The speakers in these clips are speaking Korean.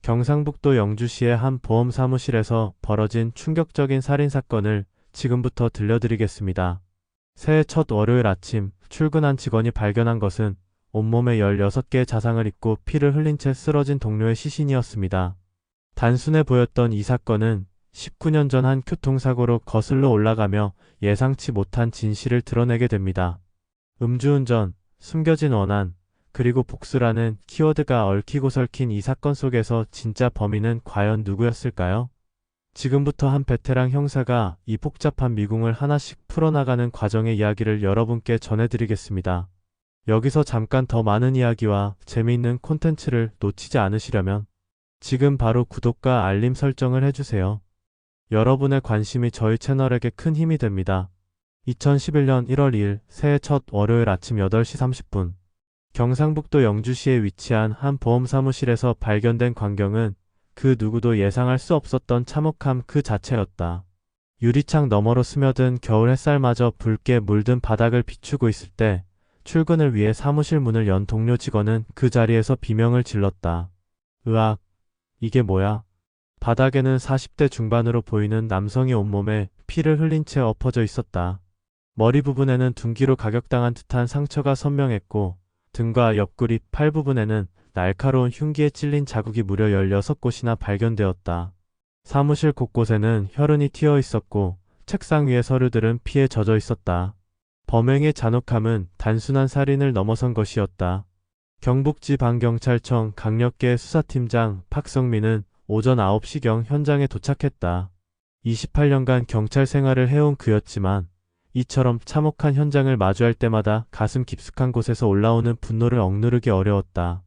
경상북도 영주시의 한 보험 사무실에서 벌어진 충격적인 살인사건을 지금부터 들려드리겠습니다. 새해 첫 월요일 아침 출근한 직원이 발견한 것은 온몸에 16개의 자상을 입고 피를 흘린 채 쓰러진 동료의 시신이었습니다. 단순해 보였던 이 사건은 19년 전 한 교통사고로 거슬러 올라가며 예상치 못한 진실을 드러내게 됩니다. 음주운전, 숨겨진 원한, 그리고 복수라는 키워드가 얽히고 설킨 이 사건 속에서 진짜 범인은 과연 누구였을까요? 지금부터 한 베테랑 형사가 이 복잡한 미궁을 하나씩 풀어나가는 과정의 이야기를 여러분께 전해드리겠습니다. 여기서 잠깐 더 많은 이야기와 재미있는 콘텐츠를 놓치지 않으시려면 지금 바로 구독과 알림 설정을 해주세요. 여러분의 관심이 저희 채널에게 큰 힘이 됩니다. 2011년 1월 2일 새해 첫 월요일 아침 8시 30분 경상북도 영주시에 위치한 한 보험사무실에서 발견된 광경은 그 누구도 예상할 수 없었던 참혹함 그 자체였다. 유리창 너머로 스며든 겨울 햇살마저 붉게 물든 바닥을 비추고 있을 때 출근을 위해 사무실 문을 연 동료 직원은 그 자리에서 비명을 질렀다. 으악, 이게 뭐야? 바닥에는 40대 중반으로 보이는 남성이 온몸에 피를 흘린 채 엎어져 있었다. 머리 부분에는 둔기로 가격당한 듯한 상처가 선명했고 등과 옆구리, 팔 부분에는 날카로운 흉기에 찔린 자국이 무려 16곳이나 발견되었다. 사무실 곳곳에는 혈흔이 튀어 있었고 책상 위의 서류들은 피에 젖어 있었다. 범행의 잔혹함은 단순한 살인을 넘어선 것이었다. 경북지방경찰청 강력계 수사팀장 박성민은 오전 9시경 현장에 도착했다. 28년간 경찰 생활을 해온 그였지만 이처럼 참혹한 현장을 마주할 때마다 가슴 깊숙한 곳에서 올라오는 분노를 억누르기 어려웠다.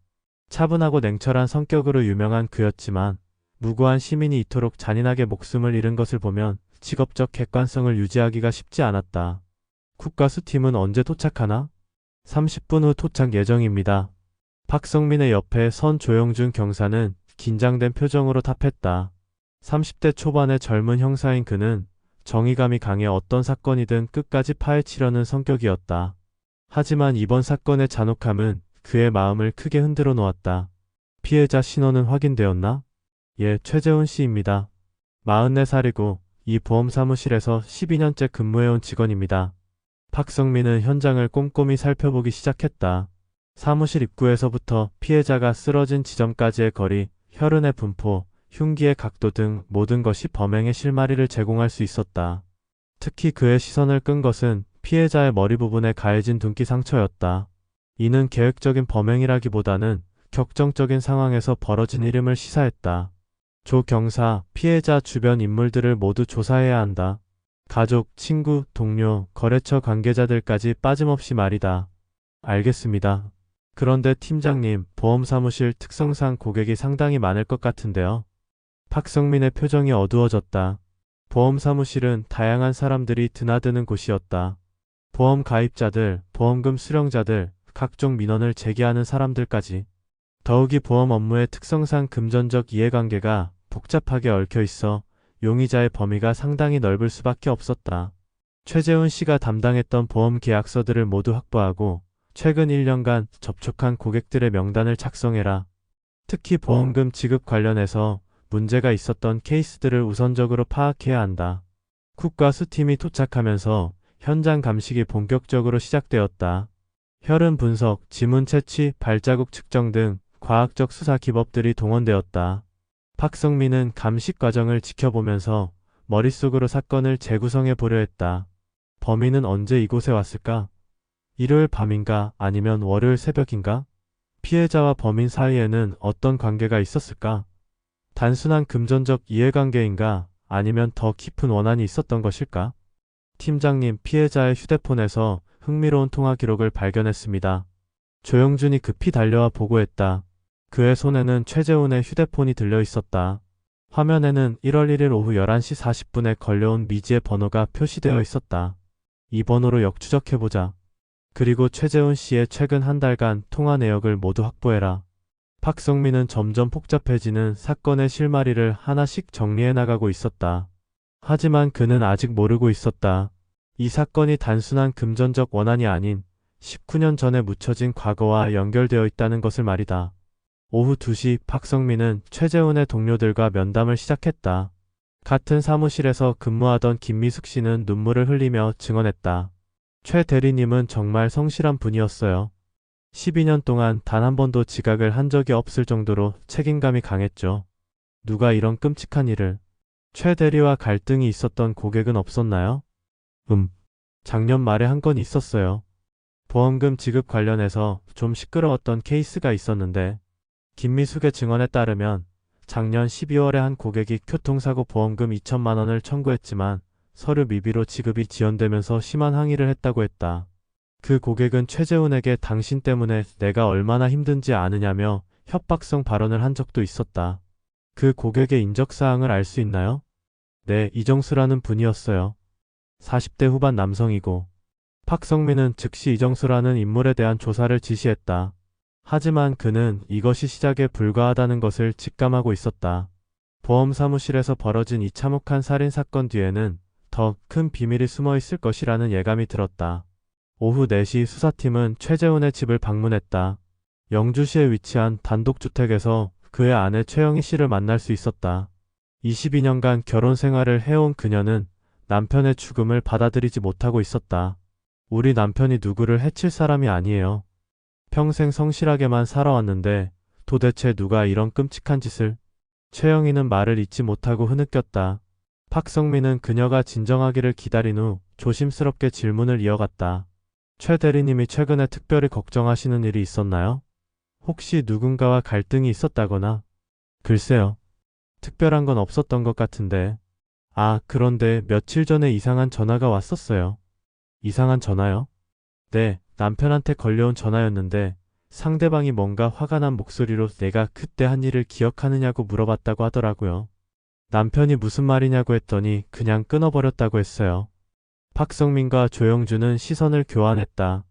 차분하고 냉철한 성격으로 유명한 그였지만 무고한 시민이 이토록 잔인하게 목숨을 잃은 것을 보면 직업적 객관성을 유지하기가 쉽지 않았다. 국가수팀은 언제 도착하나? 30분 후 도착 예정입니다. 박성민의 옆에 선 조영준 경사는 긴장된 표정으로 답했다. 30대 초반의 젊은 형사인 그는 정의감이 강해 어떤 사건이든 끝까지 파헤치려는 성격이었다. 하지만 이번 사건의 잔혹함은 그의 마음을 크게 흔들어 놓았다. 피해자 신원은 확인되었나? 예, 최재훈 씨입니다. 44살이고 이 보험사무실에서 12년째 근무해온 직원입니다. 박성민은 현장을 꼼꼼히 살펴보기 시작했다. 사무실 입구에서부터 피해자가 쓰러진 지점까지의 거리, 혈흔의 분포, 흉기의 각도 등 모든 것이 범행의 실마리를 제공할 수 있었다. 특히 그의 시선을 끈 것은 피해자의 머리 부분에 가해진 둔기 상처였다. 이는 계획적인 범행이라기보다는 격정적인 상황에서 벌어진 일임을 시사했다. 조 경사, 피해자 주변 인물들을 모두 조사해야 한다. 가족, 친구, 동료, 거래처 관계자들까지 빠짐없이 말이다. 알겠습니다. 그런데 팀장님, 보험사무실 특성상 고객이 상당히 많을 것 같은데요. 박성민의 표정이 어두워졌다. 보험사무실은 다양한 사람들이 드나드는 곳이었다. 보험 가입자들, 보험금 수령자들, 각종 민원을 제기하는 사람들까지. 더욱이 보험 업무의 특성상 금전적 이해관계가 복잡하게 얽혀 있어 용의자의 범위가 상당히 넓을 수밖에 없었다. 최재훈 씨가 담당했던 보험 계약서들을 모두 확보하고 최근 1년간 접촉한 고객들의 명단을 작성해라. 특히 보험금 지급 관련해서 문제가 있었던 케이스들을 우선적으로 파악해야 한다. 국가수팀이 도착하면서 현장 감식이 본격적으로 시작되었다. 혈흔 분석, 지문 채취, 발자국 측정 등 과학적 수사 기법들이 동원되었다. 박성민은 감식 과정을 지켜보면서 머릿속으로 사건을 재구성해 보려 했다. 범인은 언제 이곳에 왔을까? 일요일 밤인가 아니면 월요일 새벽인가? 피해자와 범인 사이에는 어떤 관계가 있었을까? 단순한 금전적 이해관계인가 아니면 더 깊은 원한이 있었던 것일까? 팀장님, 피해자의 휴대폰에서 흥미로운 통화 기록을 발견했습니다. 조영준이 급히 달려와 보고했다. 그의 손에는 최재훈의 휴대폰이 들려 있었다. 화면에는 1월 1일 오후 11시 40분에 걸려온 미지의 번호가 표시되어 있었다. 이 번호로 역추적해보자. 그리고 최재훈 씨의 최근 한 달간 통화 내역을 모두 확보해라. 박성민은 점점 복잡해지는 사건의 실마리를 하나씩 정리해 나가고 있었다. 하지만 그는 아직 모르고 있었다. 이 사건이 단순한 금전적 원한이 아닌 19년 전에 묻혀진 과거와 연결되어 있다는 것을 말이다. 오후 2시 박성민은 최재훈의 동료들과 면담을 시작했다. 같은 사무실에서 근무하던 김미숙 씨는 눈물을 흘리며 증언했다. 최 대리님은 정말 성실한 분이었어요. 12년 동안 단 한 번도 지각을 한 적이 없을 정도로 책임감이 강했죠. 누가 이런 끔찍한 일을. 최 대리와 갈등이 있었던 고객은 없었나요? 작년 말에 한 건 있었어요. 보험금 지급 관련해서 좀 시끄러웠던 케이스가 있었는데 김미숙의 증언에 따르면 작년 12월에 한 고객이 교통사고 보험금 2천만 원을 청구했지만 서류 미비로 지급이 지연되면서 심한 항의를 했다고 했다. 그 고객은 최재훈에게 당신 때문에 내가 얼마나 힘든지 아느냐며 협박성 발언을 한 적도 있었다. 그 고객의 인적사항을 알 수 있나요? 네, 이정수라는 분이었어요. 40대 후반 남성이고 박성민은 즉시 이정수라는 인물에 대한 조사를 지시했다. 하지만 그는 이것이 시작에 불과하다는 것을 직감하고 있었다. 보험 사무실에서 벌어진 이 참혹한 살인사건 뒤에는 더 큰 비밀이 숨어 있을 것이라는 예감이 들었다. 오후 4시 수사팀은 최재훈의 집을 방문했다. 영주시에 위치한 단독주택에서 그의 아내 최영희 씨를 만날 수 있었다. 22년간 결혼 생활을 해온 그녀는 남편의 죽음을 받아들이지 못하고 있었다. 우리 남편이 누구를 해칠 사람이 아니에요. 평생 성실하게만 살아왔는데 도대체 누가 이런 끔찍한 짓을. 최영희는 말을 잇지 못하고 흐느꼈다. 박성민은 그녀가 진정하기를 기다린 후 조심스럽게 질문을 이어갔다. 최 대리님이 최근에 특별히 걱정하시는 일이 있었나요? 혹시 누군가와 갈등이 있었다거나? 글쎄요. 특별한 건 없었던 것 같은데. 아, 그런데 며칠 전에 이상한 전화가 왔었어요. 이상한 전화요? 네, 남편한테 걸려온 전화였는데 상대방이 뭔가 화가 난 목소리로 내가 그때 한 일을 기억하느냐고 물어봤다고 하더라고요. 남편이 무슨 말이냐고 했더니 그냥 끊어버렸다고 했어요. 박성민과 조영주는 시선을 교환했다.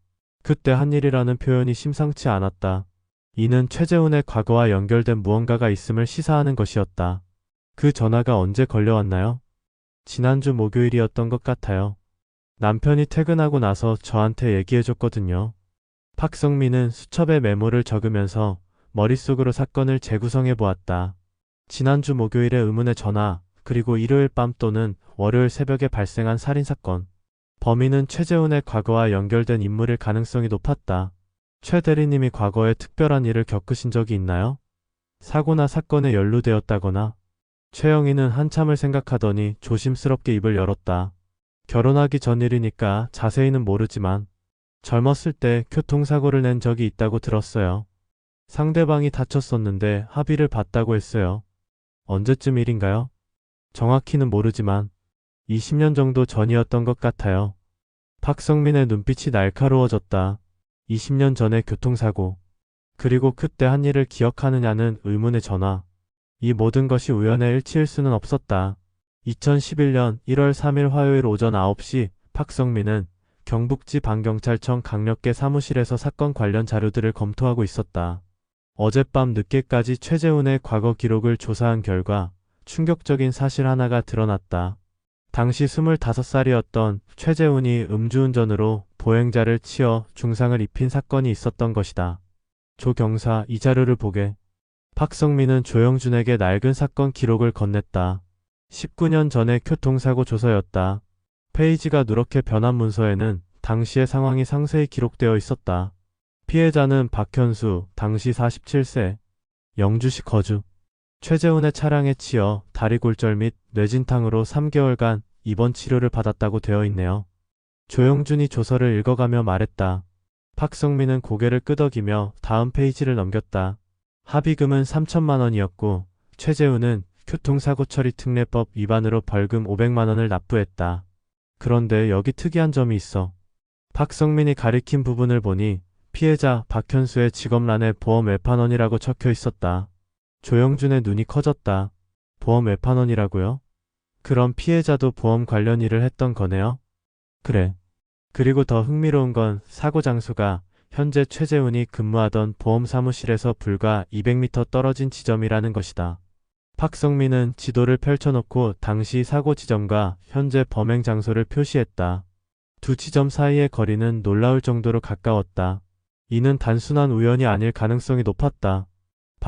그때 한 일이라는 표현이 심상치 않았다. 이는 최재훈의 과거와 연결된 무언가가 있음을 시사하는 것이었다. 그 전화가 언제 걸려왔나요? 지난주 목요일이었던 것 같아요. 남편이 퇴근하고 나서 저한테 얘기해줬거든요. 박성민은 수첩에 메모를 적으면서 머릿속으로 사건을 재구성해보았다. 지난주 목요일의 의문의 전화, 그리고 일요일 밤 또는 월요일 새벽에 발생한 살인사건. 범인은 최재훈의 과거와 연결된 인물일 가능성이 높았다. 최 대리님이 과거에 특별한 일을 겪으신 적이 있나요? 사고나 사건에 연루되었다거나. 최영희는 한참을 생각하더니 조심스럽게 입을 열었다. 결혼하기 전 일이니까 자세히는 모르지만 젊었을 때 교통사고를 낸 적이 있다고 들었어요. 상대방이 다쳤었는데 합의를 봤다고 했어요. 언제쯤 일인가요? 정확히는 모르지만 20년 정도 전이었던 것 같아요. 박성민의 눈빛이 날카로워졌다. 20년 전의 교통사고. 그리고 그때 한 일을 기억하느냐는 의문의 전화. 이 모든 것이 우연의 일치일 수는 없었다. 2011년 1월 3일 화요일 오전 9시 박성민은 경북지방경찰청 강력계 사무실에서 사건 관련 자료들을 검토하고 있었다. 어젯밤 늦게까지 최재훈의 과거 기록을 조사한 결과 충격적인 사실 하나가 드러났다. 당시 25살이었던 최재훈이 음주운전으로 보행자를 치어 중상을 입힌 사건이 있었던 것이다. 조 경사, 이 자료를 보게. 박성민은 조영준에게 낡은 사건 기록을 건넸다. 19년 전의 교통사고 조서였다. 페이지가 누렇게 변한 문서에는 당시의 상황이 상세히 기록되어 있었다. 피해자는 박현수, 당시 47세, 영주시 거주. 최재훈의 차량에 치여 다리 골절 및 뇌진탕으로 3개월간 입원 치료를 받았다고 되어 있네요. 조영준이 조서를 읽어가며 말했다. 박성민은 고개를 끄덕이며 다음 페이지를 넘겼다. 합의금은 3천만 원이었고 최재훈은 교통사고 처리 특례법 위반으로 벌금 500만 원을 납부했다. 그런데 여기 특이한 점이 있어. 박성민이 가리킨 부분을 보니 피해자 박현수의 직업란에 보험 외판원이라고 적혀 있었다. 조영준의 눈이 커졌다. 보험 외판원이라고요? 그럼 피해자도 보험 관련 일을 했던 거네요? 그래. 그리고 더 흥미로운 건 사고 장소가 현재 최재훈이 근무하던 보험 사무실에서 불과 200m 떨어진 지점이라는 것이다. 박성민은 지도를 펼쳐놓고 당시 사고 지점과 현재 범행 장소를 표시했다. 두 지점 사이의 거리는 놀라울 정도로 가까웠다. 이는 단순한 우연이 아닐 가능성이 높았다.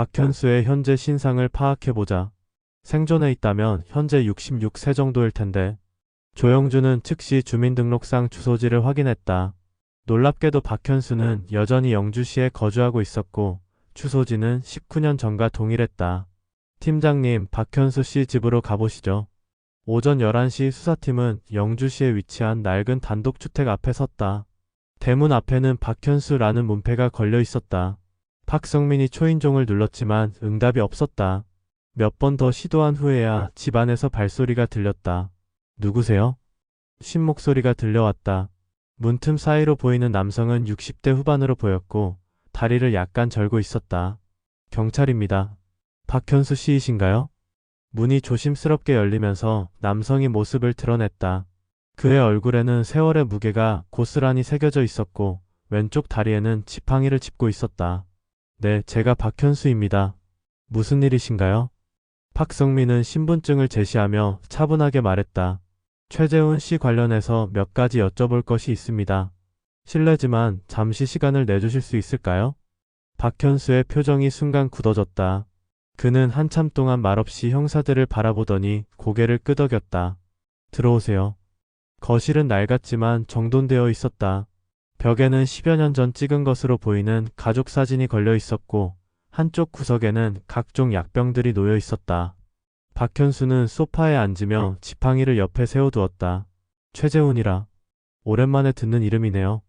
박현수의 현재 신상을 파악해보자. 생존해 있다면 현재 66세 정도일 텐데. 조영주는 즉시 주민등록상 주소지를 확인했다. 놀랍게도 박현수는 여전히 영주시에 거주하고 있었고 주소지는 19년 전과 동일했다. 팀장님, 박현수 씨 집으로 가보시죠. 오전 11시 수사팀은 영주시에 위치한 낡은 단독주택 앞에 섰다. 대문 앞에는 박현수라는 문패가 걸려 있었다. 박성민이 초인종을 눌렀지만 응답이 없었다. 몇 번 더 시도한 후에야 집 안에서 발소리가 들렸다. 누구세요? 쉰 목소리가 들려왔다. 문틈 사이로 보이는 남성은 60대 후반으로 보였고 다리를 약간 절고 있었다. 경찰입니다. 박현수 씨이신가요? 문이 조심스럽게 열리면서 남성이 모습을 드러냈다. 그의 얼굴에는 세월의 무게가 고스란히 새겨져 있었고 왼쪽 다리에는 지팡이를 짚고 있었다. 네, 제가 박현수입니다. 무슨 일이신가요? 박성민은 신분증을 제시하며 차분하게 말했다. 최재훈 씨 관련해서 몇 가지 여쭤볼 것이 있습니다. 실례지만 잠시 시간을 내주실 수 있을까요? 박현수의 표정이 순간 굳어졌다. 그는 한참 동안 말없이 형사들을 바라보더니 고개를 끄덕였다. 들어오세요. 거실은 낡았지만 정돈되어 있었다. 벽에는 10여 년 전 찍은 것으로 보이는 가족 사진이 걸려 있었고 한쪽 구석에는 각종 약병들이 놓여 있었다. 박현수는 소파에 앉으며 지팡이를 옆에 세워두었다. 최재훈이라. 오랜만에 듣는 이름이네요.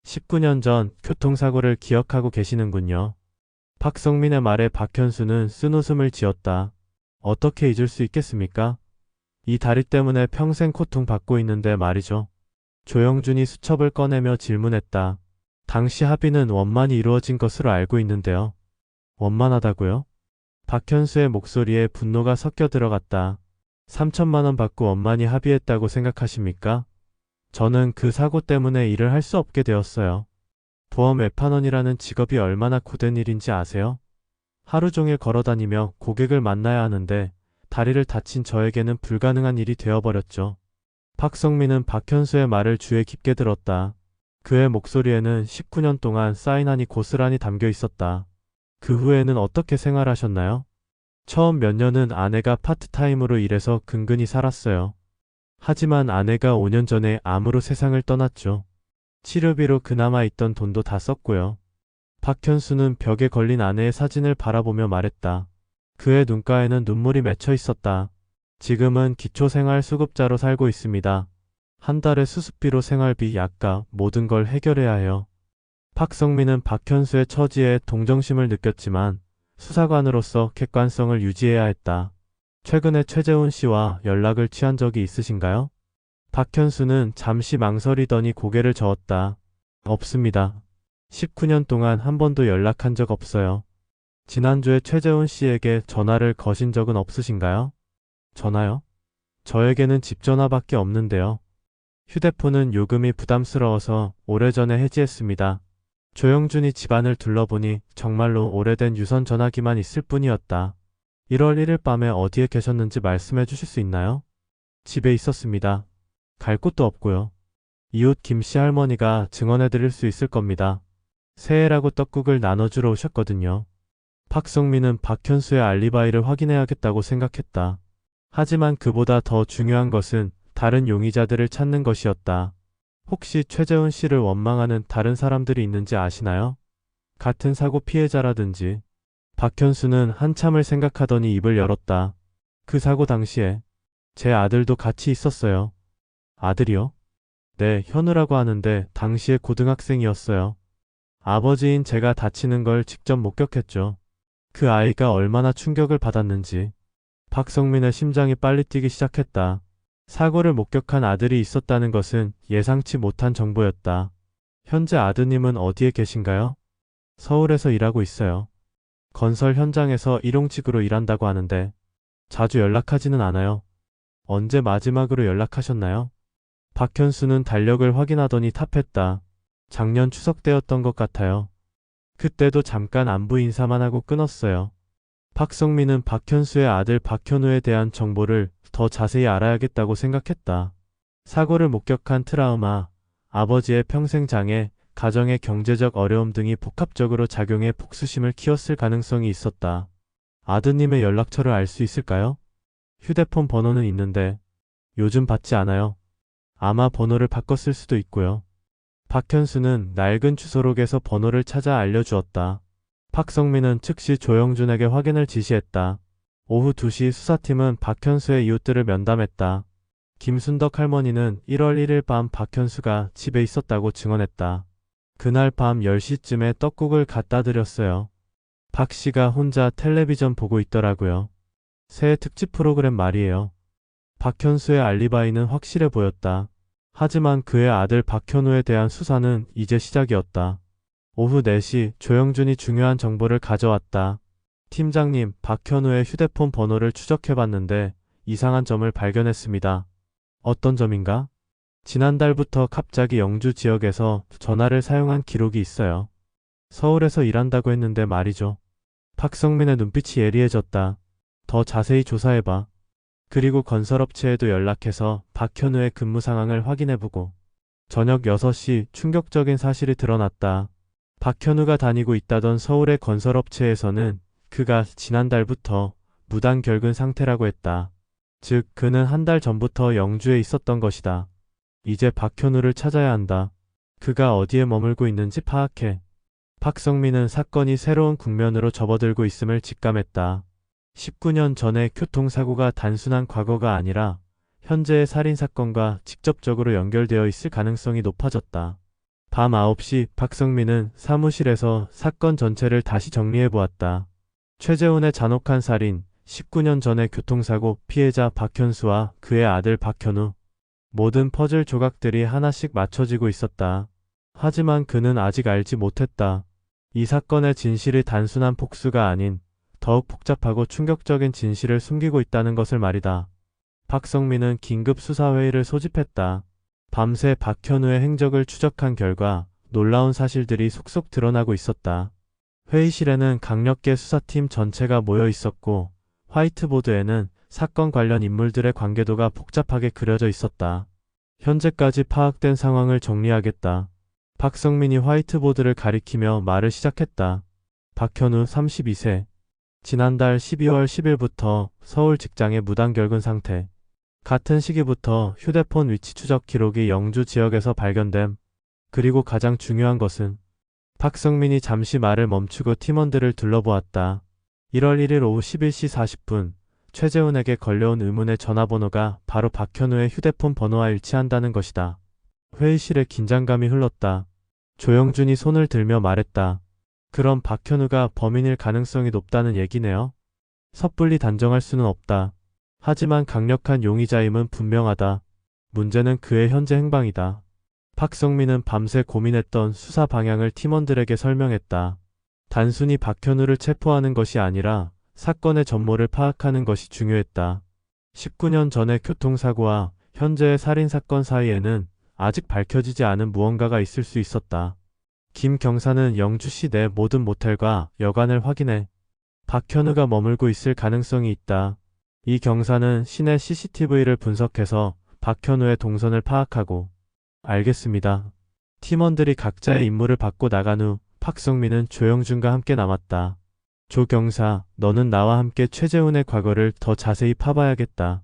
19년 전 교통사고를 기억하고 계시는군요. 박성민의 말에 박현수는 쓴웃음을 지었다. 어떻게 잊을 수 있겠습니까? 이 다리 때문에 평생 고통받고 있는데 말이죠. 조영준이 수첩을 꺼내며 질문했다. 당시 합의는 원만히 이루어진 것으로 알고 있는데요. 원만하다고요? 박현수의 목소리에 분노가 섞여 들어갔다. 3천만 원 받고 원만히 합의했다고 생각하십니까? 저는 그 사고 때문에 일을 할 수 없게 되었어요. 보험 외판원이라는 직업이 얼마나 고된 일인지 아세요? 하루 종일 걸어다니며 고객을 만나야 하는데 다리를 다친 저에게는 불가능한 일이 되어버렸죠. 박성민은 박현수의 말을 주에 깊게 들었다. 그의 목소리에는 19년 동안 쌓인 한이 고스란히 담겨 있었다. 그 후에는 어떻게 생활하셨나요? 처음 몇 년은 아내가 파트타임으로 일해서 근근히 살았어요. 하지만 아내가 5년 전에 암으로 세상을 떠났죠. 치료비로 그나마 있던 돈도 다 썼고요. 박현수는 벽에 걸린 아내의 사진을 바라보며 말했다. 그의 눈가에는 눈물이 맺혀 있었다. 지금은 기초생활수급자로 살고 있습니다. 한 달에 수습비로 생활비, 약값, 모든 걸 해결해야 해요. 박성민은 박현수의 처지에 동정심을 느꼈지만 수사관으로서 객관성을 유지해야 했다. 최근에 최재훈 씨와 연락을 취한 적이 있으신가요? 박현수는 잠시 망설이더니 고개를 저었다. 없습니다. 19년 동안 한 번도 연락한 적 없어요. 지난주에 최재훈 씨에게 전화를 거신 적은 없으신가요? 전화요? 저에게는 집 전화밖에 없는데요. 휴대폰은 요금이 부담스러워서 오래전에 해지했습니다. 조영준이 집안을 둘러보니 정말로 오래된 유선 전화기만 있을 뿐이었다. 1월 1일 밤에 어디에 계셨는지 말씀해 주실 수 있나요? 집에 있었습니다. 갈 곳도 없고요. 이웃 김씨 할머니가 증언해 드릴 수 있을 겁니다. 새해라고 떡국을 나눠주러 오셨거든요. 박성민은 박현수의 알리바이를 확인해야겠다고 생각했다. 하지만 그보다 더 중요한 것은 다른 용의자들을 찾는 것이었다. 혹시 최재훈 씨를 원망하는 다른 사람들이 있는지 아시나요? 같은 사고 피해자라든지. 박현수는 한참을 생각하더니 입을 열었다. 그 사고 당시에 제 아들도 같이 있었어요. 아들이요? 네, 현우라고 하는데 당시에 고등학생이었어요. 아버지인 제가 다치는 걸 직접 목격했죠. 그 아이가 얼마나 충격을 받았는지. 박성민의 심장이 빨리 뛰기 시작했다. 사고를 목격한 아들이 있었다는 것은 예상치 못한 정보였다. 현재 아드님은 어디에 계신가요? 서울에서 일하고 있어요. 건설 현장에서 일용직으로 일한다고 하는데 자주 연락하지는 않아요. 언제 마지막으로 연락하셨나요? 박현수는 달력을 확인하더니 탑했다. 작년 추석 때였던 것 같아요. 그때도 잠깐 안부 인사만 하고 끊었어요. 박성민은 박현수의 아들 박현우에 대한 정보를 더 자세히 알아야겠다고 생각했다. 사고를 목격한 트라우마, 아버지의 평생 장애, 가정의 경제적 어려움 등이 복합적으로 작용해 복수심을 키웠을 가능성이 있었다. 아드님의 연락처를 알 수 있을까요? 휴대폰 번호는 있는데 요즘 받지 않아요. 아마 번호를 바꿨을 수도 있고요. 박현수는 낡은 주소록에서 번호를 찾아 알려주었다. 박성민은 즉시 조영준에게 확인을 지시했다. 오후 2시 수사팀은 박현수의 이웃들을 면담했다. 김순덕 할머니는 1월 1일 밤 박현수가 집에 있었다고 증언했다. 그날 밤 10시쯤에 떡국을 갖다 드렸어요. 박 씨가 혼자 텔레비전 보고 있더라고요. 새해 특집 프로그램 말이에요. 박현수의 알리바이는 확실해 보였다. 하지만 그의 아들 박현우에 대한 수사는 이제 시작이었다. 오후 4시 조영준이 중요한 정보를 가져왔다. 팀장님, 박현우의 휴대폰 번호를 추적해봤는데 이상한 점을 발견했습니다. 어떤 점인가? 지난달부터 갑자기 영주 지역에서 전화를 사용한 기록이 있어요. 서울에서 일한다고 했는데 말이죠. 박성민의 눈빛이 예리해졌다. 더 자세히 조사해봐. 그리고 건설업체에도 연락해서 박현우의 근무 상황을 확인해보고. 저녁 6시 충격적인 사실이 드러났다. 박현우가 다니고 있다던 서울의 건설업체에서는 그가 지난달부터 무단 결근 상태라고 했다. 즉, 그는 한 달 전부터 영주에 있었던 것이다. 이제 박현우를 찾아야 한다. 그가 어디에 머물고 있는지 파악해. 박성민은 사건이 새로운 국면으로 접어들고 있음을 직감했다. 19년 전의 교통사고가 단순한 과거가 아니라 현재의 살인사건과 직접적으로 연결되어 있을 가능성이 높아졌다. 밤 9시 박성민은 사무실에서 사건 전체를 다시 정리해보았다. 최재훈의 잔혹한 살인, 19년 전의 교통사고, 피해자 박현수와 그의 아들 박현우. 모든 퍼즐 조각들이 하나씩 맞춰지고 있었다. 하지만 그는 아직 알지 못했다. 이 사건의 진실이 단순한 복수가 아닌 더욱 복잡하고 충격적인 진실을 숨기고 있다는 것을 말이다. 박성민은 긴급 수사회의를 소집했다. 밤새 박현우의 행적을 추적한 결과 놀라운 사실들이 속속 드러나고 있었다. 회의실에는 강력계 수사팀 전체가 모여 있었고 화이트보드에는 사건 관련 인물들의 관계도가 복잡하게 그려져 있었다. 현재까지 파악된 상황을 정리하겠다. 박성민이 화이트보드를 가리키며 말을 시작했다. 박현우 32세. 지난달 12월 10일부터 서울 직장에 무단 결근 상태. 같은 시기부터 휴대폰 위치 추적 기록이 영주 지역에서 발견됨. 그리고 가장 중요한 것은 박성민이 잠시 말을 멈추고 팀원들을 둘러보았다. 1월 1일 오후 11시 40분 최재훈에게 걸려온 의문의 전화번호가 바로 박현우의 휴대폰 번호와 일치한다는 것이다. 회의실에 긴장감이 흘렀다. 조영준이 손을 들며 말했다. 그럼 박현우가 범인일 가능성이 높다는 얘기네요. 섣불리 단정할 수는 없다. 하지만 강력한 용의자임은 분명하다. 문제는 그의 현재 행방이다. 박성민은 밤새 고민했던 수사 방향을 팀원들에게 설명했다. 단순히 박현우를 체포하는 것이 아니라 사건의 전모를 파악하는 것이 중요했다. 19년 전의 교통사고와 현재의 살인사건 사이에는 아직 밝혀지지 않은 무언가가 있을 수 있었다. 김 경사는 영주시 내 모든 모텔과 여관을 확인해 박현우가 머물고 있을 가능성이 있다. 이 경사는 시내 CCTV를 분석해서 박현우의 동선을 파악하고. 알겠습니다. 팀원들이 각자의 임무를 받고 나간 후 박성민은 조영준과 함께 남았다. 조 경사, 너는 나와 함께 최재훈의 과거를 더 자세히 파봐야겠다.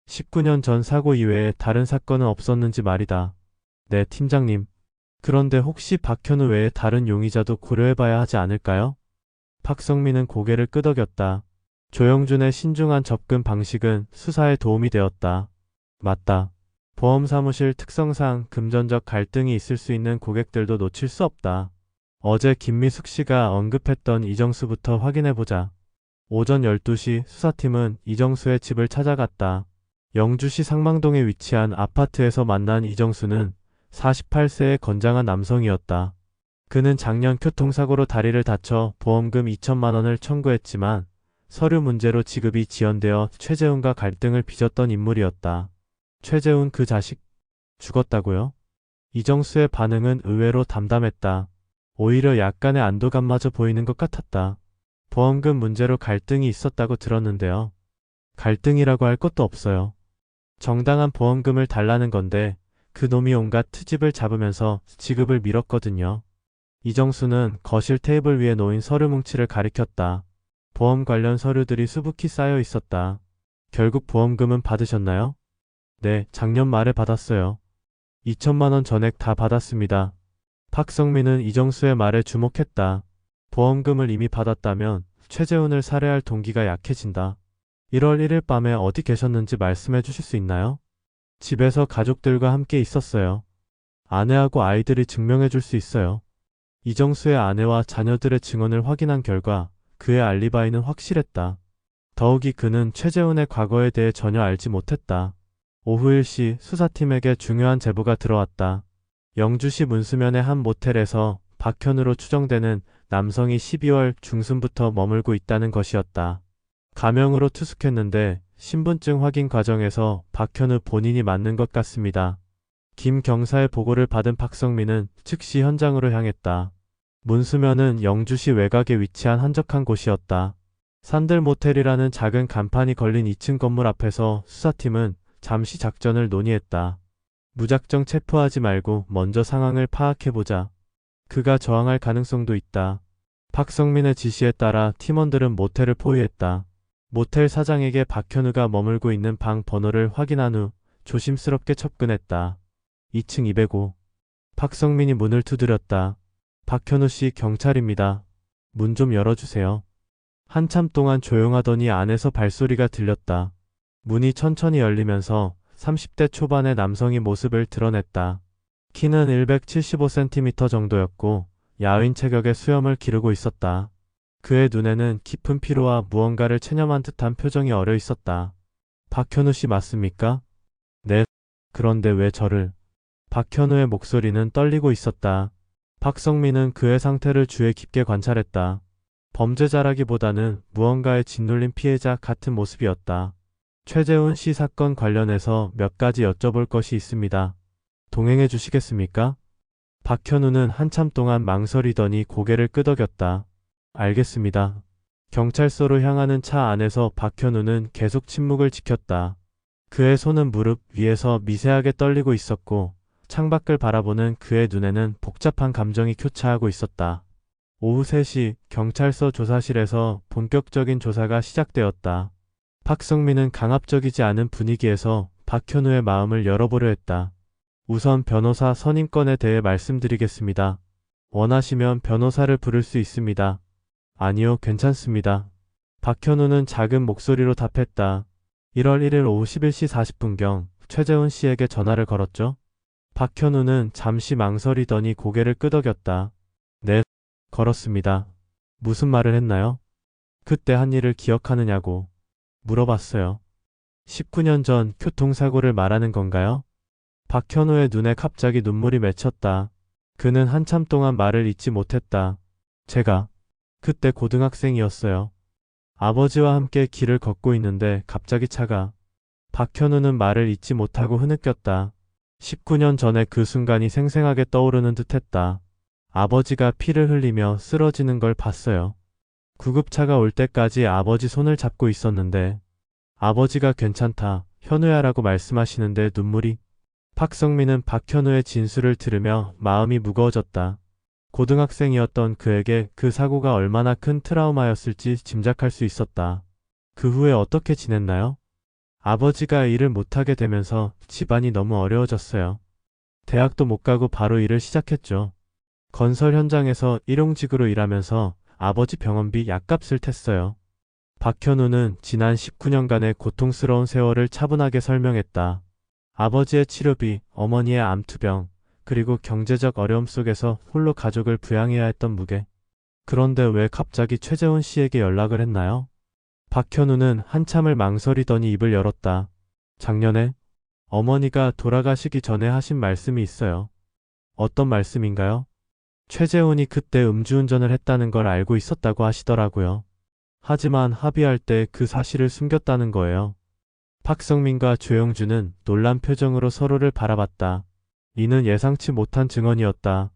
19년 전 사고 이외에 다른 사건은 없었는지 말이다. 네, 팀장님. 그런데 혹시 박현우 외에 다른 용의자도 고려해봐야 하지 않을까요? 박성민은 고개를 끄덕였다. 조영준의 신중한 접근 방식은 수사에 도움이 되었다. 맞다. 보험사무실 특성상 금전적 갈등이 있을 수 있는 고객들도 놓칠 수 없다. 어제 김미숙 씨가 언급했던 이정수부터 확인해보자. 오전 12시 수사팀은 이정수의 집을 찾아갔다. 영주시 상망동에 위치한 아파트에서 만난 이정수는 48세의 건장한 남성이었다. 그는 작년 교통사고로 다리를 다쳐 보험금 2천만 원을 청구했지만 서류 문제로 지급이 지연되어 최재훈과 갈등을 빚었던 인물이었다. 최재훈 그 자식 죽었다고요? 이정수의 반응은 의외로 담담했다. 오히려 약간의 안도감마저 보이는 것 같았다. 보험금 문제로 갈등이 있었다고 들었는데요. 갈등이라고 할 것도 없어요. 정당한 보험금을 달라는 건데 그 놈이 온갖 트집을 잡으면서 지급을 미뤘거든요. 이정수는 거실 테이블 위에 놓인 서류 뭉치를 가리켰다. 보험 관련 서류들이 수북히 쌓여 있었다. 결국 보험금은 받으셨나요? 네, 작년 말에 받았어요. 2천만 원 전액 다 받았습니다. 박성민은 이정수의 말에 주목했다. 보험금을 이미 받았다면 최재훈을 살해할 동기가 약해진다. 1월 1일 밤에 어디 계셨는지 말씀해 주실 수 있나요? 집에서 가족들과 함께 있었어요. 아내하고 아이들이 증명해 줄 수 있어요. 이정수의 아내와 자녀들의 증언을 확인한 결과 그의 알리바이는 확실했다. 더욱이 그는 최재훈의 과거에 대해 전혀 알지 못했다. 오후 1시 수사팀에게 중요한 제보가 들어왔다. 영주시 문수면의 한 모텔에서 박현우로 추정되는 남성이 12월 중순부터 머물고 있다는 것이었다. 가명으로 투숙했는데 신분증 확인 과정에서 박현우 본인이 맞는 것 같습니다. 김 경사의 보고를 받은 박성민은 즉시 현장으로 향했다. 문수면은 영주시 외곽에 위치한 한적한 곳이었다. 산들 모텔이라는 작은 간판이 걸린 2층 건물 앞에서 수사팀은 잠시 작전을 논의했다. 무작정 체포하지 말고 먼저 상황을 파악해보자. 그가 저항할 가능성도 있다. 박성민의 지시에 따라 팀원들은 모텔을 포위했다. 모텔 사장에게 박현우가 머물고 있는 방 번호를 확인한 후 조심스럽게 접근했다. 2층 205. 박성민이 문을 두드렸다. 박현우 씨 경찰입니다. 문 좀 열어주세요. 한참 동안 조용하더니 안에서 발소리가 들렸다. 문이 천천히 열리면서 30대 초반의 남성이 모습을 드러냈다. 키는 175cm 정도였고 야윈 체격의 수염을 기르고 있었다. 그의 눈에는 깊은 피로와 무언가를 체념한 듯한 표정이 어려 있었다. 박현우 씨 맞습니까? 네. 그런데 왜 저를? 박현우의 목소리는 떨리고 있었다. 박성민은 그의 상태를 주의 깊게 관찰했다. 범죄자라기보다는 무언가에 짓눌린 피해자 같은 모습이었다. 최재훈 씨 사건 관련해서 몇 가지 여쭤볼 것이 있습니다. 동행해 주시겠습니까? 박현우는 한참 동안 망설이더니 고개를 끄덕였다. 알겠습니다. 경찰서로 향하는 차 안에서 박현우는 계속 침묵을 지켰다. 그의 손은 무릎 위에서 미세하게 떨리고 있었고 창밖을 바라보는 그의 눈에는 복잡한 감정이 교차하고 있었다. 오후 3시 경찰서 조사실에서 본격적인 조사가 시작되었다. 박성민은 강압적이지 않은 분위기에서 박현우의 마음을 열어보려 했다. 우선 변호사 선임권에 대해 말씀드리겠습니다. 원하시면 변호사를 부를 수 있습니다. 아니요, 괜찮습니다. 박현우는 작은 목소리로 답했다. 1월 1일 오후 11시 40분경 최재훈 씨에게 전화를 걸었죠? 박현우는 잠시 망설이더니 고개를 끄덕였다. 네, 걸었습니다. 무슨 말을 했나요? 그때 한 일을 기억하느냐고 물어봤어요. 19년 전 교통사고를 말하는 건가요? 박현우의 눈에 갑자기 눈물이 맺혔다. 그는 한참 동안 말을 잇지 못했다. 제가 그때 고등학생이었어요. 아버지와 함께 길을 걷고 있는데 갑자기 차가. 박현우는 말을 잇지 못하고 흐느꼈다. 19년 전에 그 순간이 생생하게 떠오르는 듯했다. 아버지가 피를 흘리며 쓰러지는 걸 봤어요. 구급차가 올 때까지 아버지 손을 잡고 있었는데 아버지가 괜찮다, 현우야라고 말씀하시는데 눈물이. 박성민은 박현우의 진술을 들으며 마음이 무거워졌다. 고등학생이었던 그에게 그 사고가 얼마나 큰 트라우마였을지 짐작할 수 있었다. 그 후에 어떻게 지냈나요? 아버지가 일을 못하게 되면서 집안이 너무 어려워졌어요. 대학도 못 가고 바로 일을 시작했죠. 건설 현장에서 일용직으로 일하면서 아버지 병원비 약값을 텄어요. 박현우는 지난 19년간의 고통스러운 세월을 차분하게 설명했다. 아버지의 치료비, 어머니의 암투병, 그리고 경제적 어려움 속에서 홀로 가족을 부양해야 했던 무게. 그런데 왜 갑자기 최재훈 씨에게 연락을 했나요? 박현우는 한참을 망설이더니 입을 열었다. 작년에 어머니가 돌아가시기 전에 하신 말씀이 있어요. 어떤 말씀인가요? 최재훈이 그때 음주운전을 했다는 걸 알고 있었다고 하시더라고요. 하지만 합의할 때 그 사실을 숨겼다는 거예요. 박성민과 조영주는 놀란 표정으로 서로를 바라봤다. 이는 예상치 못한 증언이었다.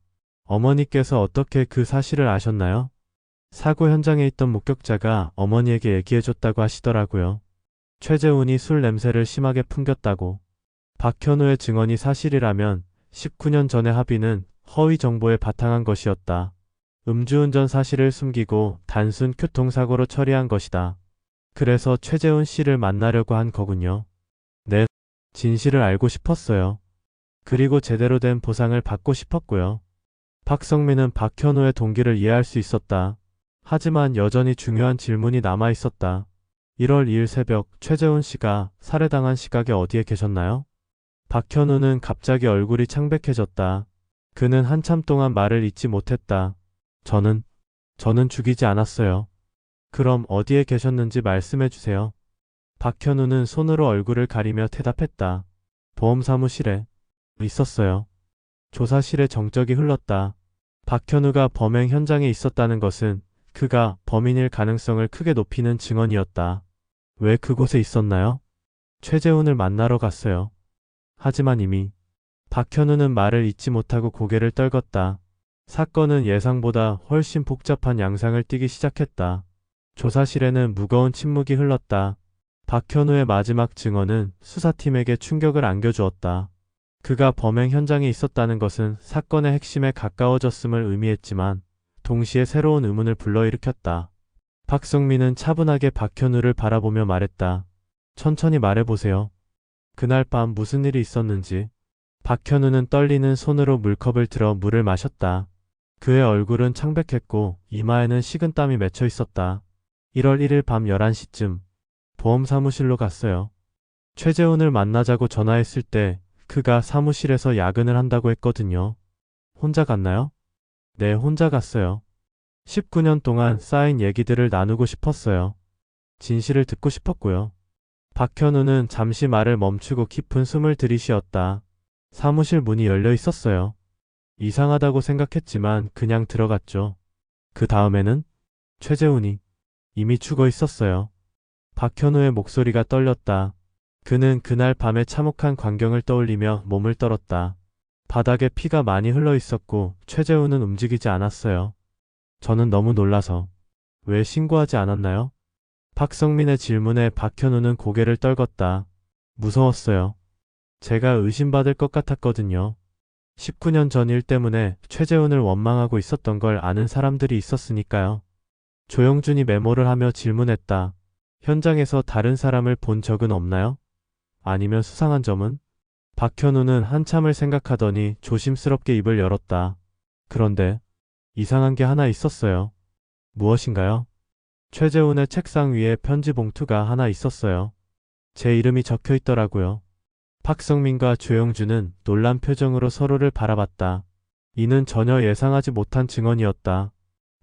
어머니께서 어떻게 그 사실을 아셨나요? 사고 현장에 있던 목격자가 어머니에게 얘기해줬다고 하시더라고요. 최재훈이 술 냄새를 심하게 풍겼다고. 박현우의 증언이 사실이라면 19년 전의 합의는 허위 정보에 바탕한 것이었다. 음주운전 사실을 숨기고 단순 교통사고로 처리한 것이다. 그래서 최재훈 씨를 만나려고 한 거군요. 네, 진실을 알고 싶었어요. 그리고 제대로 된 보상을 받고 싶었고요. 박성민은 박현우의 동기를 이해할 수 있었다. 하지만 여전히 중요한 질문이 남아 있었다. 1월 2일 새벽 최재훈 씨가 살해당한 시각에 어디에 계셨나요? 박현우는 갑자기 얼굴이 창백해졌다. 그는 한참 동안 말을 잇지 못했다. 저는 죽이지 않았어요. 그럼 어디에 계셨는지 말씀해 주세요. 박현우는 손으로 얼굴을 가리며 대답했다. 보험사무실에 있었어요. 조사실에 정적이 흘렀다. 박현우가 범행 현장에 있었다는 것은 그가 범인일 가능성을 크게 높이는 증언이었다. 왜 그곳에 있었나요? 최재훈을 만나러 갔어요. 하지만 이미 박현우는 말을 잇지 못하고 고개를 떨궜다. 사건은 예상보다 훨씬 복잡한 양상을 띠기 시작했다. 조사실에는 무거운 침묵이 흘렀다. 박현우의 마지막 증언은 수사팀에게 충격을 안겨주었다. 그가 범행 현장에 있었다는 것은 사건의 핵심에 가까워졌음을 의미했지만 동시에 새로운 의문을 불러일으켰다. 박성민은 차분하게 박현우를 바라보며 말했다. 천천히 말해보세요. 그날 밤 무슨 일이 있었는지. 박현우는 떨리는 손으로 물컵을 들어 물을 마셨다. 그의 얼굴은 창백했고 이마에는 식은땀이 맺혀 있었다. 1월 1일 밤 11시쯤 보험사무실로 갔어요. 최재훈을 만나자고 전화했을 때 그가 사무실에서 야근을 한다고 했거든요. 혼자 갔나요? 네, 혼자 갔어요. 19년 동안 쌓인 얘기들을 나누고 싶었어요. 진실을 듣고 싶었고요. 박현우는 잠시 말을 멈추고 깊은 숨을 들이쉬었다. 사무실 문이 열려 있었어요. 이상하다고 생각했지만 그냥 들어갔죠. 그 다음에는 최재훈이 이미 죽어 있었어요. 박현우의 목소리가 떨렸다. 그는 그날 밤의 참혹한 광경을 떠올리며 몸을 떨었다. 바닥에 피가 많이 흘러 있었고 최재훈은 움직이지 않았어요. 저는 너무 놀라서. 왜 신고하지 않았나요? 박성민의 질문에 박현우는 고개를 떨궜다. 무서웠어요. 제가 의심받을 것 같았거든요. 19년 전 일 때문에 최재훈을 원망하고 있었던 걸 아는 사람들이 있었으니까요. 조영준이 메모를 하며 질문했다. 현장에서 다른 사람을 본 적은 없나요? 아니면 수상한 점은? 박현우는 한참을 생각하더니 조심스럽게 입을 열었다. 그런데 이상한 게 하나 있었어요. 무엇인가요? 최재훈의 책상 위에 편지 봉투가 하나 있었어요. 제 이름이 적혀 있더라고요. 박성민과 조영준은 놀란 표정으로 서로를 바라봤다. 이는 전혀 예상하지 못한 증언이었다.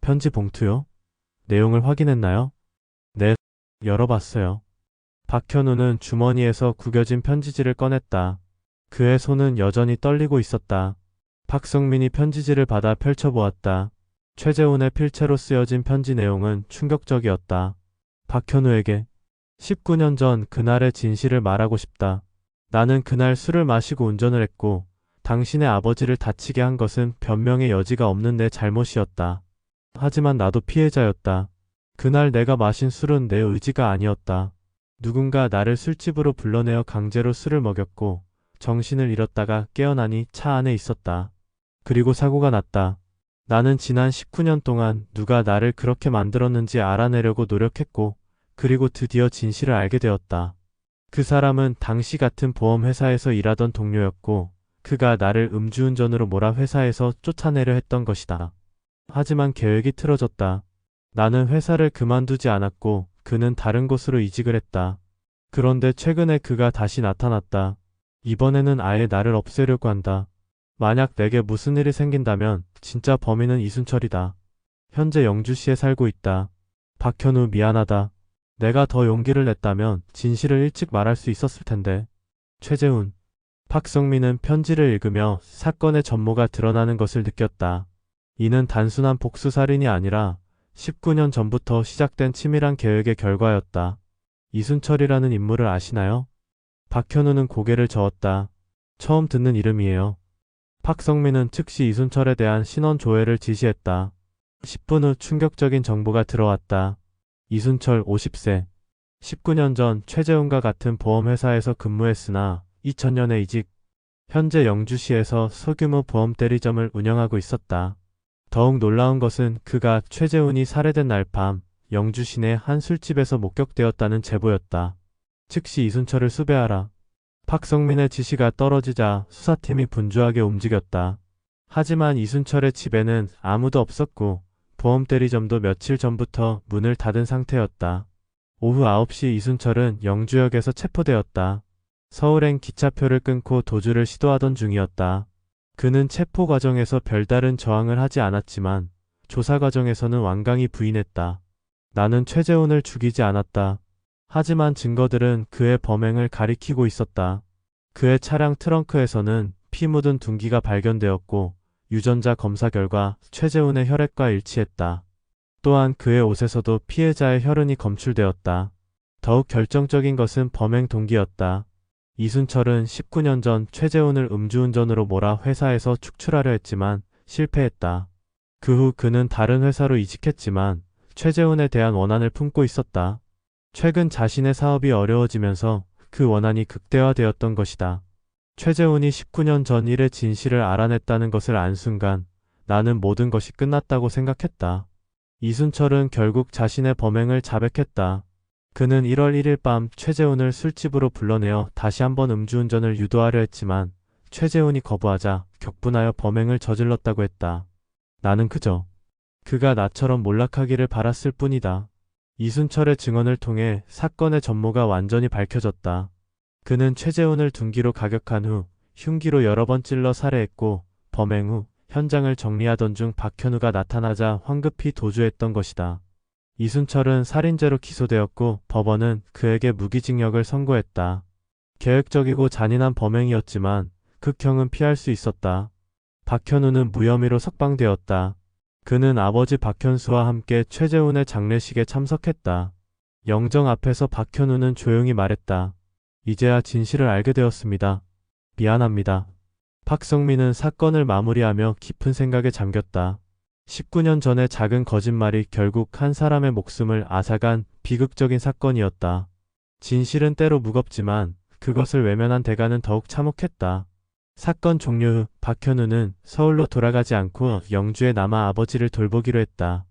편지 봉투요? 내용을 확인했나요? 네, 열어봤어요. 박현우는 주머니에서 구겨진 편지지를 꺼냈다. 그의 손은 여전히 떨리고 있었다. 박성민이 편지지를 받아 펼쳐보았다. 최재훈의 필체로 쓰여진 편지 내용은 충격적이었다. 박현우에게 19년 전 그날의 진실을 말하고 싶다. 나는 그날 술을 마시고 운전을 했고 당신의 아버지를 다치게 한 것은 변명의 여지가 없는 내 잘못이었다. 하지만 나도 피해자였다. 그날 내가 마신 술은 내 의지가 아니었다. 누군가 나를 술집으로 불러내어 강제로 술을 먹였고 정신을 잃었다가 깨어나니 차 안에 있었다. 그리고 사고가 났다. 나는 지난 19년 동안 누가 나를 그렇게 만들었는지 알아내려고 노력했고 그리고 드디어 진실을 알게 되었다. 그 사람은 당시 같은 보험회사에서 일하던 동료였고 그가 나를 음주운전으로 몰아 회사에서 쫓아내려 했던 것이다. 하지만 계획이 틀어졌다. 나는 회사를 그만두지 않았고 그는 다른 곳으로 이직을 했다. 그런데 최근에 그가 다시 나타났다. 이번에는 아예 나를 없애려고 한다. 만약 내게 무슨 일이 생긴다면 진짜 범인은 이순철이다. 현재 영주시에 살고 있다. 박현우 미안하다. 내가 더 용기를 냈다면 진실을 일찍 말할 수 있었을 텐데. 최재훈. 박성민은 편지를 읽으며 사건의 전모가 드러나는 것을 느꼈다. 이는 단순한 복수살인이 아니라 19년 전부터 시작된 치밀한 계획의 결과였다. 이순철이라는 인물을 아시나요? 박현우는 고개를 저었다. 처음 듣는 이름이에요. 박성민은 즉시 이순철에 대한 신원 조회를 지시했다. 10분 후 충격적인 정보가 들어왔다. 이순철 50세. 19년 전 최재훈과 같은 보험회사에서 근무했으나 2000년에 이직. 현재 영주시에서 소규모 보험 대리점을 운영하고 있었다. 더욱 놀라운 것은 그가 최재훈이 살해된 날 밤 영주 시내 한 술집에서 목격되었다는 제보였다. 즉시 이순철을 수배하라. 박성민의 지시가 떨어지자 수사팀이 분주하게 움직였다. 하지만 이순철의 집에는 아무도 없었고 보험 대리점도 며칠 전부터 문을 닫은 상태였다. 오후 9시 이순철은 영주역에서 체포되었다. 서울행 기차표를 끊고 도주를 시도하던 중이었다. 그는 체포 과정에서 별다른 저항을 하지 않았지만 조사 과정에서는 완강히 부인했다. 나는 최재훈을 죽이지 않았다. 하지만 증거들은 그의 범행을 가리키고 있었다. 그의 차량 트렁크에서는 피 묻은 둔기가 발견되었고 유전자 검사 결과 최재훈의 혈액과 일치했다. 또한 그의 옷에서도 피해자의 혈흔이 검출되었다. 더욱 결정적인 것은 범행 동기였다. 이순철은 19년 전 최재훈을 음주운전으로 몰아 회사에서 축출하려 했지만 실패했다. 그 후 그는 다른 회사로 이직했지만 최재훈에 대한 원한을 품고 있었다. 최근 자신의 사업이 어려워지면서 그 원한이 극대화되었던 것이다. 최재훈이 19년 전 일의 진실을 알아냈다는 것을 안 순간 나는 모든 것이 끝났다고 생각했다. 이순철은 결국 자신의 범행을 자백했다. 그는 1월 1일 밤 최재훈을 술집으로 불러내어 다시 한번 음주운전을 유도하려 했지만 최재훈이 거부하자 격분하여 범행을 저질렀다고 했다. 나는 그저 그가 나처럼 몰락하기를 바랐을 뿐이다. 이순철의 증언을 통해 사건의 전모가 완전히 밝혀졌다. 그는 최재훈을 둔기로 가격한 후 흉기로 여러 번 찔러 살해했고 범행 후 현장을 정리하던 중 박현우가 나타나자 황급히 도주했던 것이다. 이순철은 살인죄로 기소되었고 법원은 그에게 무기징역을 선고했다. 계획적이고 잔인한 범행이었지만 극형은 피할 수 있었다. 박현우는 무혐의로 석방되었다. 그는 아버지 박현수와 함께 최재훈의 장례식에 참석했다. 영정 앞에서 박현우는 조용히 말했다. 이제야 진실을 알게 되었습니다. 미안합니다. 박성민은 사건을 마무리하며 깊은 생각에 잠겼다. 19년 전의 작은 거짓말이 결국 한 사람의 목숨을 앗아간 비극적인 사건이었다. 진실은 때로 무겁지만 그것을 외면한 대가는 더욱 참혹했다. 사건 종료 후 박현우는 서울로 돌아가지 않고 영주에 남아 아버지를 돌보기로 했다.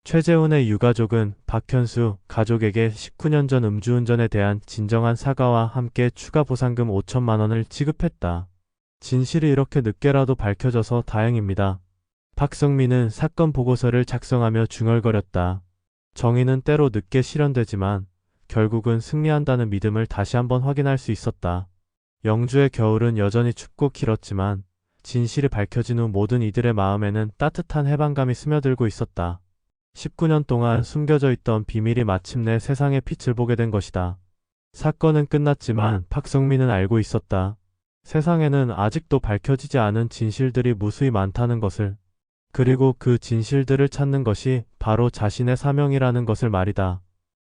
최재훈의 유가족은 박현수 가족에게 19년 전 음주운전에 대한 진정한 사과와 함께 추가 보상금 5천만 원을 지급했다. 진실이 이렇게 늦게라도 밝혀져서 다행입니다. 박성민은 사건 보고서를 작성하며 중얼거렸다. 정의는 때로 늦게 실현되지만 결국은 승리한다는 믿음을 다시 한번 확인할 수 있었다. 영주의 겨울은 여전히 춥고 길었지만 진실이 밝혀진 후 모든 이들의 마음에는 따뜻한 해방감이 스며들고 있었다. 19년 동안 숨겨져 있던 비밀이 마침내 세상의 빛을 보게 된 것이다. 사건은 끝났지만 박성민은 알고 있었다. 세상에는 아직도 밝혀지지 않은 진실들이 무수히 많다는 것을. 그리고 그 진실들을 찾는 것이 바로 자신의 사명이라는 것을 말이다.